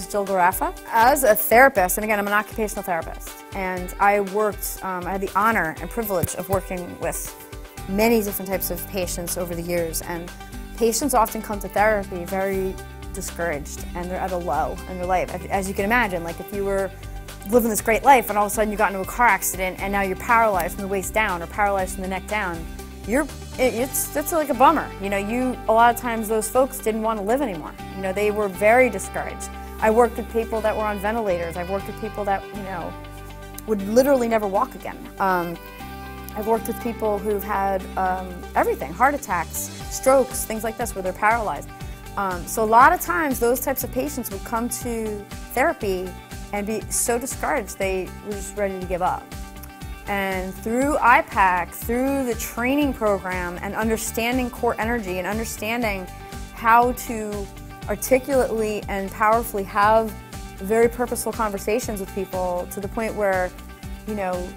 is Jill Garafa. As a therapist, and again, I'm an occupational therapist, and I had the honor and privilege of working with many different types of patients over the years, and patients often come to therapy very discouraged, and they're at a low in their life. As you can imagine, like if you were living this great life and all of a sudden you got into a car accident and now you're paralyzed from the waist down or paralyzed from the neck down, it's like a bummer. You know, a lot of times those folks didn't want to live anymore. You know, they were very discouraged. I worked with people that were on ventilators. I've worked with people that, you know, would literally never walk again. I've worked with people who've had everything, heart attacks, strokes, things like this, where they're paralyzed. So a lot of times those types of patients would come to therapy and be so discouraged they were just ready to give up. And through iPEC, through the training program and understanding core energy and understanding how to articulately and powerfully have very purposeful conversations with people to the point where, you know,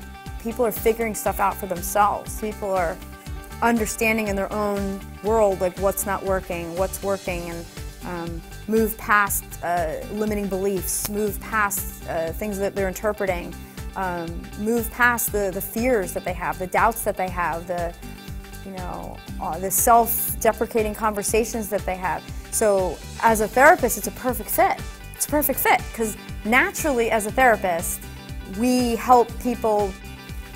people are figuring stuff out for themselves. People are understanding in their own world, like what's not working, what's working, and move past limiting beliefs, move past things that they're interpreting, move past the fears that they have, the doubts that they have, the self-deprecating conversations that they have. So as a therapist, it's a perfect fit. It's a perfect fit because naturally as a therapist, we help people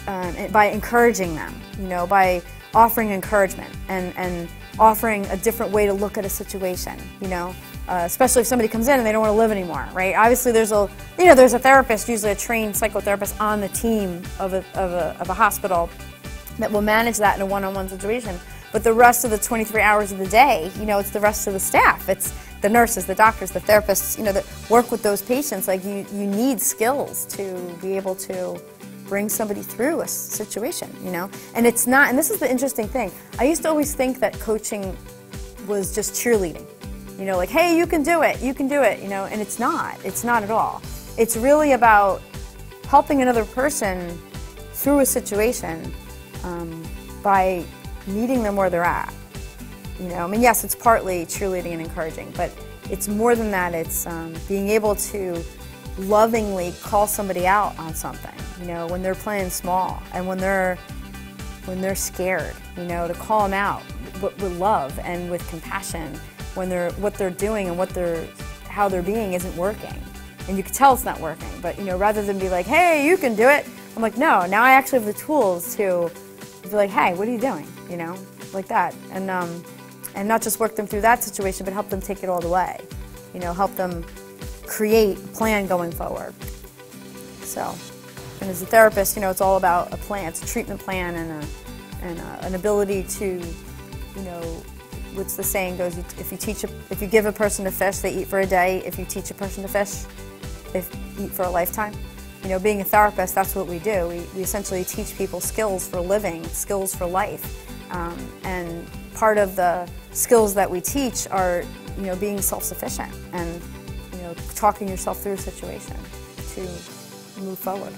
by encouraging them, you know, by offering encouragement and offering a different way to look at a situation, you know, especially if somebody comes in and they don't want to live anymore, right? Obviously there's a therapist, usually a trained psychotherapist on the team of a hospital that will manage that in a one-on-one situation. But the rest of the 23 hours of the day, you know, it's the rest of the staff. It's the nurses, the doctors, the therapists, you know, that work with those patients. Like you need skills to be able to bring somebody through a situation, you know? And it's not, and this is the interesting thing, I used to always think that coaching was just cheerleading. You know, like, hey, you can do it, you know, and it's not at all. It's really about helping another person through a situation by meeting them where they're at. You know, I mean, yes, it's partly cheerleading and encouraging, but it's more than that. It's being able to lovingly call somebody out on something, you know, when they're playing small and when they're scared, you know, to call them out with love and with compassion when what they're doing and how they're being isn't working. And you can tell it's not working, but, you know, rather than be like, hey, you can do it, I'm like, no, now I actually have the tools to be like, hey, what are you doing, you know, like that. And not just work them through that situation, but help them take it all the way, you know, help them create a plan going forward. So, and as a therapist, you know, it's all about a plan. It's a treatment plan and an ability to, you know, what's the saying goes, if you give a person a fish, they eat for a day. If you teach a person to fish, they eat for a lifetime. You know, being a therapist, that's what we do. We essentially teach people skills for living, skills for life. And part of the skills that we teach are, you know, being self-sufficient and, you know, talking yourself through a situation to move forward.